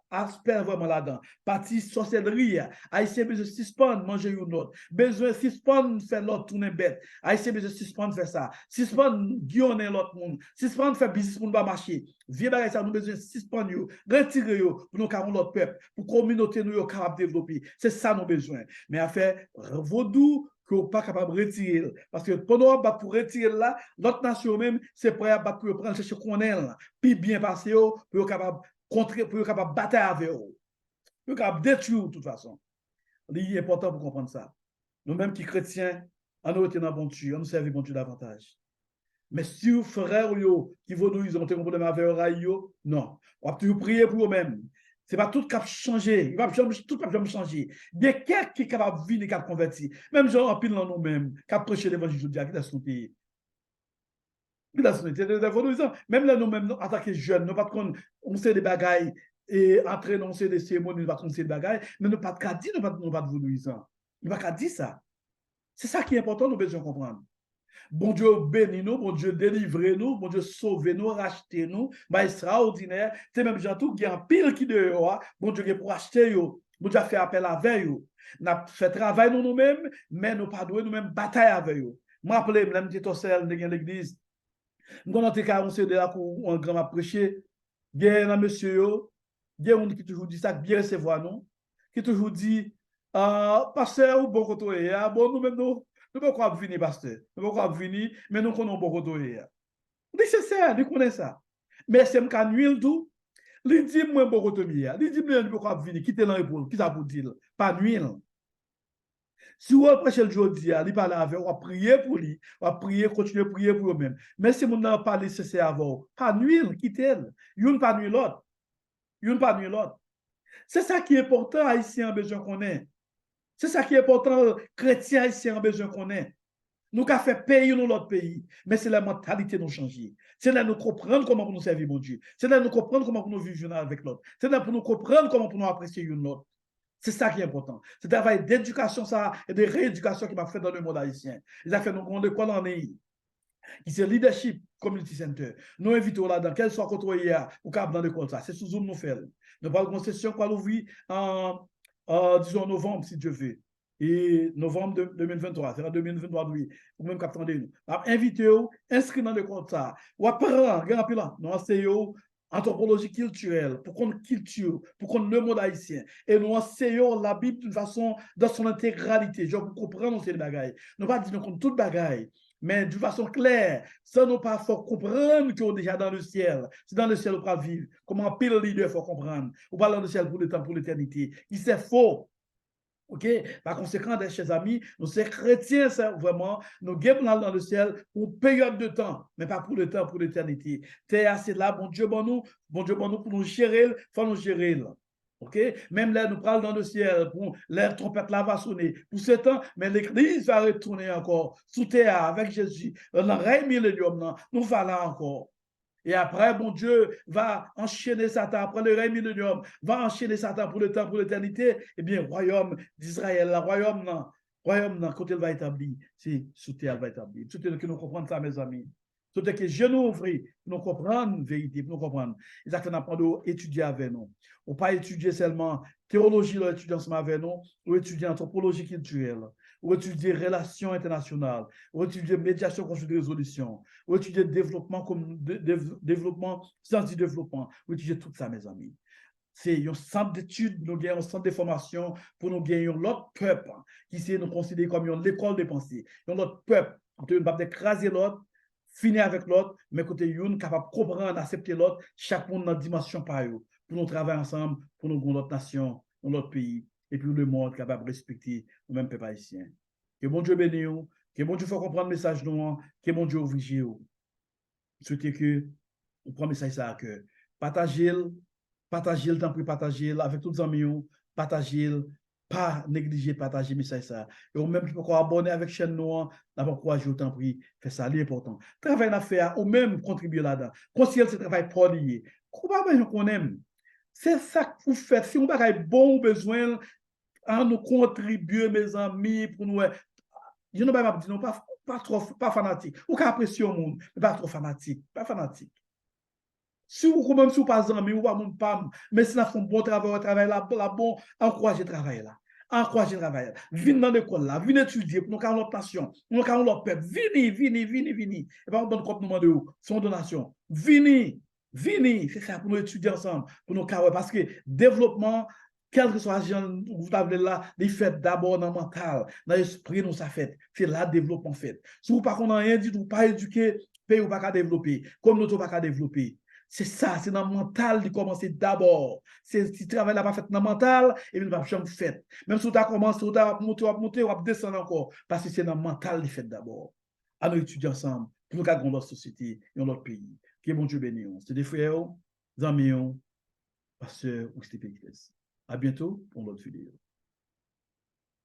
aspect vraiment là-dedans. Partie sorcellerie, Haïtien besoin de suspendre, manger une autre. Besoin de suspendre, faire l'autre tourner bête. Haïtien besoin de suspendre, faire ça. Suspendre, guillonner l'autre monde. Suspendre, faire business pour ne pas marcher. Vieux bagage, ça, nous besoin de suspendre, retirer, pour nous carrer l'autre peuple, pour communauté, nous, capable de développer. C'est ça, nos besoins. Mais à faire vaudou, qu'on n'est pas capable de retirer. Parce que pendant qu'on pour retirer là, l'autre nation même, c'est prêt à pour prendre ce qu'on est là. Puis bien passer, pour être capable pour être capable de battre avec eux, pour être capable de détruire de toute façon. C'est important pour comprendre ça. Nous-mêmes qui chrétiens, on nous été dans bon Dieu, on nous servons bon Dieu davantage. Mais si vous frères qui vont nous, ils ont un problème avec eux, non. On va toujours prier pour eux-mêmes. Ce n'est pas tout qui a changé. Il va tout qui a changer. Il y a quelqu'un qui est capable de vivre et qui a converti. Même gens en pile dans nous-mêmes, qui a prêché l'évangile de Dieu, qui a son pays. Même là, nous-mêmes, en tant que jeunes, nous pas on sait des bagailles et entrer dans des cérémonies, nous pas des bagailles, mais nous pas de dire, nous pas de vaudouisants. Nous pas dire ça. C'est ça qui est important, nous besoin comprendre. Bon Dieu bénis nous, bon Dieu délivre nous, bon Dieu sauve nous, rachète nous, mais extraordinaire. C'est même gens tout qui en pile qui dehors, bon Dieu pour acheter yo, bon Dieu fait appel avec yo. N'a fait travail nous-mêmes, mais nous pas doué nous-mêmes bataille avec yo. Moi rappelez, même petit seul dans l'église. Nous avons été de là pour un grand prêcher. Bien, un monsieur, il y a un qui toujours dit ça, bien recevoir nous, qui toujours dit, pasteur, ou bon côté, bon, nous-mêmes, nous ne pouvons pas venir, pasteur. Nous ne pouvons pas venir, mais nous connaissons bon côté. C'est ça, nous connaissons ça. Mais c'est un cas nul tout. Il dit, moi, bon, il dit, moi, je vais venir, quitter l'épaule, qui ça pour dire? Pas nuit. Si vous prêchez le jour d'hier, il parle avec, on va prier pour lui, on va prier, continuer à prier pour eux-mêmes. Mais si vous n'avez pas nécessaire avant, pas nuire, quittez-le. Une pas nuire l'autre. Une pas nuire l'autre. C'est ça qui est important, haïtien, besoin qu'on ait. C'est ça qui est important, chrétien, haïtien, besoin qu'on ait. Nous avons fait pays dans l'autre pays, mais c'est la mentalité nous changer. C'est là nous comprendre comment nous servir mon Dieu. C'est là nous comprendre comment nous vivre avec l'autre. C'est là pour nous comprendre comment nous apprécier une autre. C'est ça qui est important. C'est un travail d'éducation ça, et de rééducation qui m'a fait dans le monde haïtien. Il a fait nos grandes écoles en Haïti, qui c'est Leadership Community Center. Nous invitons là-dedans, quel soit côté ou cap dans l'école ça. C'est sous Zoom nous fait. Nous parlons de session qu'on ouvrir disons novembre si Dieu veut. Et novembre 2023, c'est en 2023, oui, ou même capitaine de nous. Invitez-vous, inscrivez dans l'école ça. Ou apprendre, regardez là, nous enseignons anthropologie culturelle, pour qu'on culture, pour qu'on le monde haïtien. Et nous enseignons la Bible d'une façon, dans son intégralité. Je vous comprends ces bagailles. Nous pas dire qu'on tout bagaille, mais d'une façon claire, sans nous pas faut comprendre qu'on est déjà dans le ciel. C'est dans le ciel qu'on va vivre. Comment pile leader faut comprendre. On parle dans le ciel pour le temps, pour l'éternité. Il c'est faux. OK? Par conséquent, chers amis, nous sommes chrétiens, c'est vraiment, nous guérons dans le ciel pour une période de temps, mais pas pour le temps, pour l'éternité. Terre, c'est là, bon Dieu, bon nous, pour nous gérer, il faut nous gérer. OK? Même là, nous parlons dans le ciel, pour l'air trompette là va sonner. Pour ce temps, mais l'église va retourner encore sous terre avec Jésus. Dans le règne millénium, nous allons là encore. Et après, bon Dieu va enchaîner Satan, après le règne millénium, va enchaîner Satan pour le temps, pour l'éternité. Eh bien, royaume d'Israël, le royaume, quand il va établir, c'est sous terre va établir. Tout est que nous comprenons ça, mes amis. Tout est que je nous ouvre, nous comprenons la vérité, nous comprenons. Et ça, nous apprenons à étudier avec nous. On ne pas étudier seulement théologie, étudier ensemble avec nous, ou étudier anthropologie culturelle, ou étudier relations internationales, ou étudier médiation, construction de résolution, ou étudier développement, comme développement, sciences du développement, ou étudier tout ça, mes amis. C'est un centre d'études, nous gagnons un centre de formation pour nous gagner l'autre peuple, qui c'est nous considérer comme l'école des pensées. L'autre peuple, on ne peut pas écraser l'autre, finir avec l'autre, mais côté une capable de comprendre, accepter l'autre, chaque monde dans la dimension par eux, pour nous travailler ensemble, pour nous notre nation, notre pays, et puis le monde capable de respecter le même peuple haïtien. Que bon Dieu bénisse, que bon Dieu fasse comprendre le message nous, que bon Dieu ouvre. Je souhaite que on prend le message ça à cœur. Partagez-le, tant pis partagez-le avec tous les amis, partagez-le, pas négliger, partager le message ça. Et ou même qui peut abonner avec la chaîne nous, d'abord courage, autant pris, fait ça, c'est important. Travail à faire, ou même contribuer là-dedans. Considérez ce travail pas lié. Comment qu'on aime? C'est ça que vous faites. Si on a bon besoin, à nous contribuer, mes amis, pour nous. Je ne vais pas dire, non, pas trop, pas fanatique. Ou qu'à apprécier au monde, mais pas trop fanatique. Pas fanatique. Si vous, même si vous pas amis, ou pas mon femme, mais si vous faites un bon travail là, bon, encouragez le travail là. Encouragez le travail là. Venez dans l'école là, venez étudier pour nous faire notre nation, pour nous faire notre peuple. Venez. Et pas on donne compte de vous, son donation. Venez, c'est ça pour nous étudier ensemble, pour nous faire, parce que développement, quel que soit vous avez là, il fait d'abord dans le mental, dans l'esprit, nous ça fait. C'est là le développement fait. Si vous ne connaissez rien dit, vous ne pas éduquer, pays ou pas développer, comme nous ne pas développer. C'est ça, c'est dans le mental de commencer d'abord. C'est si le travail n'a pas fait dans le mental, et il ne va jamais faire. Même si tu as commencé, tu as monté, ou descendre encore, parce que c'est dans le mental de fait d'abord. À nous étudier ensemble, pour nous garder notre société et notre pays. Que bon Dieu bénisse. C'est des frères, des amis, pasteurs ou c'était À bientôt pour notre vidéo.